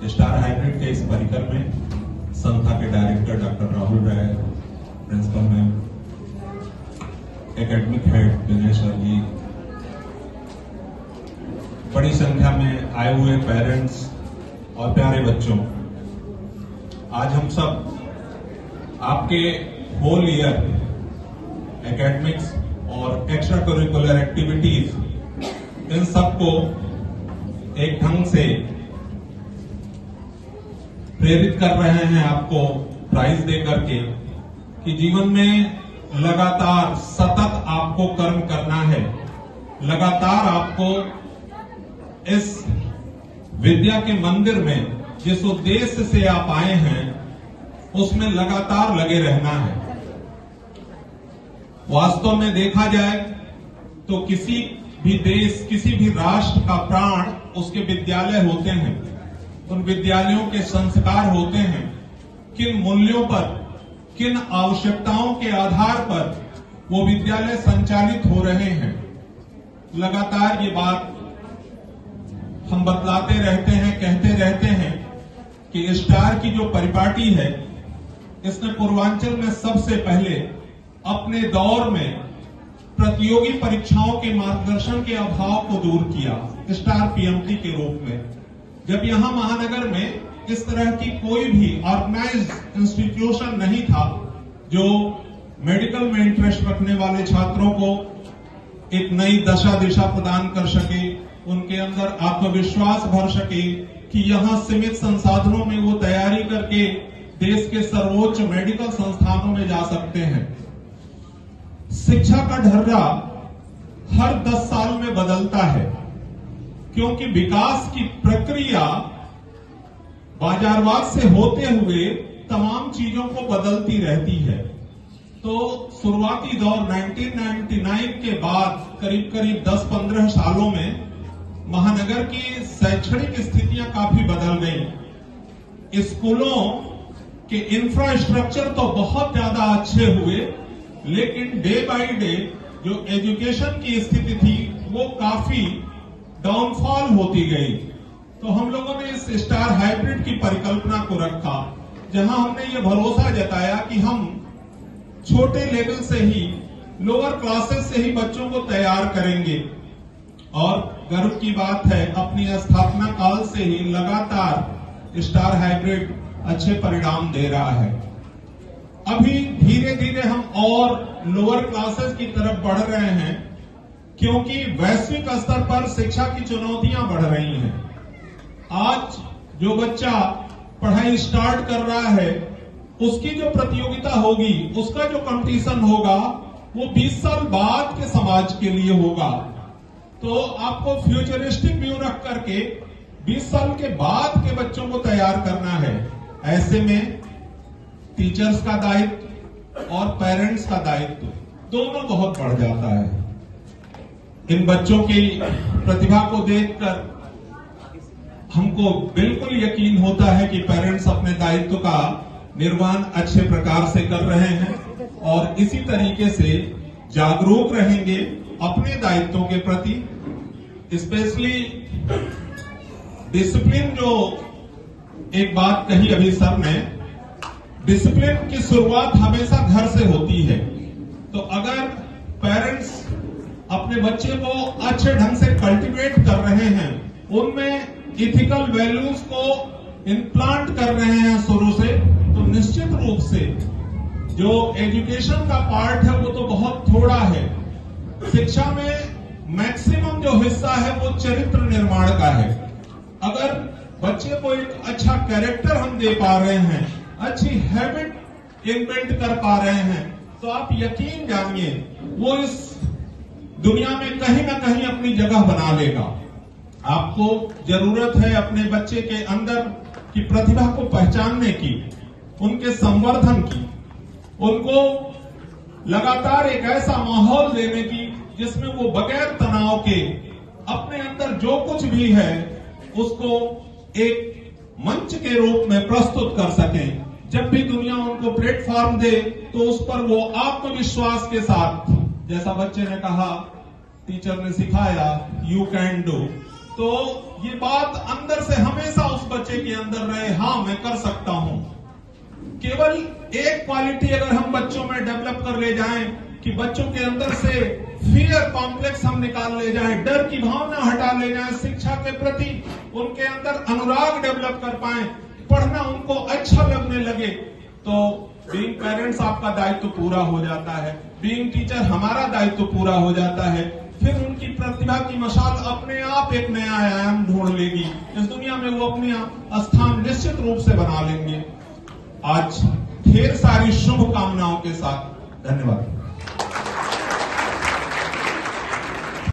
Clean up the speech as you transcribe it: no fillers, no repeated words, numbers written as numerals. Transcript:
Star hybrid के इस परिकर में संस्था के डायरेक्टर डॉक्टर राहुल राय, प्रिंसिपल मैम, एकेडमिक हेड विजय सर जी, बड़ी संख्या में आए हुए पेरेंट्स और प्यारे बच्चों, आज हम सब आपके होल ईयर एकेडमिक्स और एक्स्ट्रा करिकुलर एक्टिविटीज इन सबको एक ढंग से प्रेरित कर रहे हैं आपको प्राइज दे करके कि जीवन में लगातार सतत आपको कर्म करना है, लगातार आपको इस विद्या के मंदिर में जिस उद्देश्य से आप आए हैं उसमें लगातार लगे रहना है। वास्तव में देखा जाए तो किसी भी देश, किसी भी राष्ट्र का प्राण उसके विद्यालय होते हैं, उन विद्यालयों के संस्कार होते हैं। किन मूल्यों पर, किन आवश्यकताओं के आधार पर वो विद्यालय संचालित हो रहे हैं, लगातार ये बात हम बतलाते रहते हैं, कहते रहते हैं कि स्टार की जो परिपाटी है इसने पूर्वांचल में सबसे पहले अपने दौर में प्रतियोगी परीक्षाओं के मार्गदर्शन के अभाव को दूर किया स्टार पीएमटी के रूप में। जब यहां महानगर में इस तरह की कोई भी ऑर्गेनाइज्ड इंस्टीट्यूशन नहीं था जो मेडिकल में इंटरेस्ट रखने वाले छात्रों को एक नई दशा दिशा प्रदान कर सके, उनके अंदर आत्मविश्वास भर सके कि यहां सीमित संसाधनों में वो तैयारी करके देश के सर्वोच्च मेडिकल संस्थानों में जा सकते हैं। शिक्षा का ढर्रा हर 10 साल में बदलता है क्योंकि विकास की प्रक्रिया बाजारवाद से होते हुए तमाम चीजों को बदलती रहती है। तो शुरुआती दौर 1999 के बाद करीब करीब 10-15 सालों में महानगर की शैक्षणिक स्थितियां काफी बदल गई। स्कूलों के इंफ्रास्ट्रक्चर तो बहुत ज्यादा अच्छे हुए, लेकिन डे बाय डे जो एजुकेशन की स्थिति थी वो काफी डाउनफॉल होती गई। तो हम लोगों ने इस स्टार हाइब्रिड की परिकल्पना को रखा, जहां हमने ये भरोसा जताया कि हम छोटे लेवल से ही, लोअर क्लासेस से ही बच्चों को तैयार करेंगे। और गर्व की बात है, अपनी स्थापना काल से ही लगातार स्टार हाइब्रिड अच्छे परिणाम दे रहा है। अभी धीरे धीरे हम और लोअर क्लासेस की तरफ बढ़ रहे हैं क्योंकि वैश्विक स्तर पर शिक्षा की चुनौतियां बढ़ रही हैं। आज जो बच्चा पढ़ाई स्टार्ट कर रहा है उसकी जो प्रतियोगिता होगी, उसका जो कंपटीशन होगा वो 20 साल बाद के समाज के लिए होगा। तो आपको फ्यूचरिस्टिक व्यू रख करके 20 साल के बाद के बच्चों को तैयार करना है। ऐसे में टीचर्स का दायित्व और पेरेंट्स का दायित्व दोनों बहुत बढ़ जाता है। इन बच्चों की प्रतिभा को देखकर हमको बिल्कुल यकीन होता है कि पेरेंट्स अपने दायित्व का निर्वहन अच्छे प्रकार से कर रहे हैं और इसी तरीके से जागरूक रहेंगे अपने दायित्वों के प्रति। स्पेशली डिसिप्लिन, जो एक बात कही अभी सर ने, डिसिप्लिन की शुरुआत हमेशा घर से होती है। तो अगर पेरेंट्स अपने बच्चे को अच्छे ढंग से कल्टीवेट कर रहे हैं, उनमें इथिकल वैल्यूज को इम्प्लांट कर रहे हैं शुरू से, तो निश्चित रूप से जो एजुकेशन का पार्ट है वो तो बहुत थोड़ा है। शिक्षा में मैक्सिमम जो हिस्सा है वो चरित्र निर्माण का है। अगर बच्चे को एक अच्छा कैरेक्टर हम दे पा रहे हैं, अच्छी हैबिट इन्वेंट कर पा रहे हैं, तो आप यकीन जानिए वो इस दुनिया में कहीं ना कहीं अपनी जगह बना लेगा। आपको जरूरत है अपने बच्चे के अंदर की प्रतिभा को पहचानने की, उनके संवर्धन की, उनको लगातार एक ऐसा माहौल देने की जिसमें वो बगैर तनाव के अपने अंदर जो कुछ भी है उसको एक मंच के रूप में प्रस्तुत कर सकें। जब भी दुनिया उनको प्लेटफॉर्म दे तो उस पर वो आत्मविश्वास के साथ, जैसा बच्चे ने कहा, टीचर ने सिखाया, यू कैन डू, तो ये बात अंदर से हमेशा उस बच्चे बच्चे के अंदर रहे, हाँ मैं कर सकता हूं। केवल एक क्वालिटी अगर हम बच्चों में डेवलप कर ले जाएं कि बच्चों के अंदर से फियर कॉम्प्लेक्स हम निकाल ले जाएं, डर की भावना हटा ले जाएं, शिक्षा के प्रति उनके अंदर अनुराग डेवलप कर पाएं, पढ़ना उनको अच्छा लगने लगे, तो बीइंग पेरेंट्स आपका दायित्व पूरा हो जाता है, बीइंग टीचर हमारा दायित्व पूरा हो जाता है। फिर उनकी प्रतिभा की मशाल अपने आप एक नया आयाम ढूंढ लेगी, इस दुनिया में वो अपनी स्थान निश्चित रूप से बना लेंगे। आज ढेर सारी शुभकामनाओं के साथ धन्यवाद।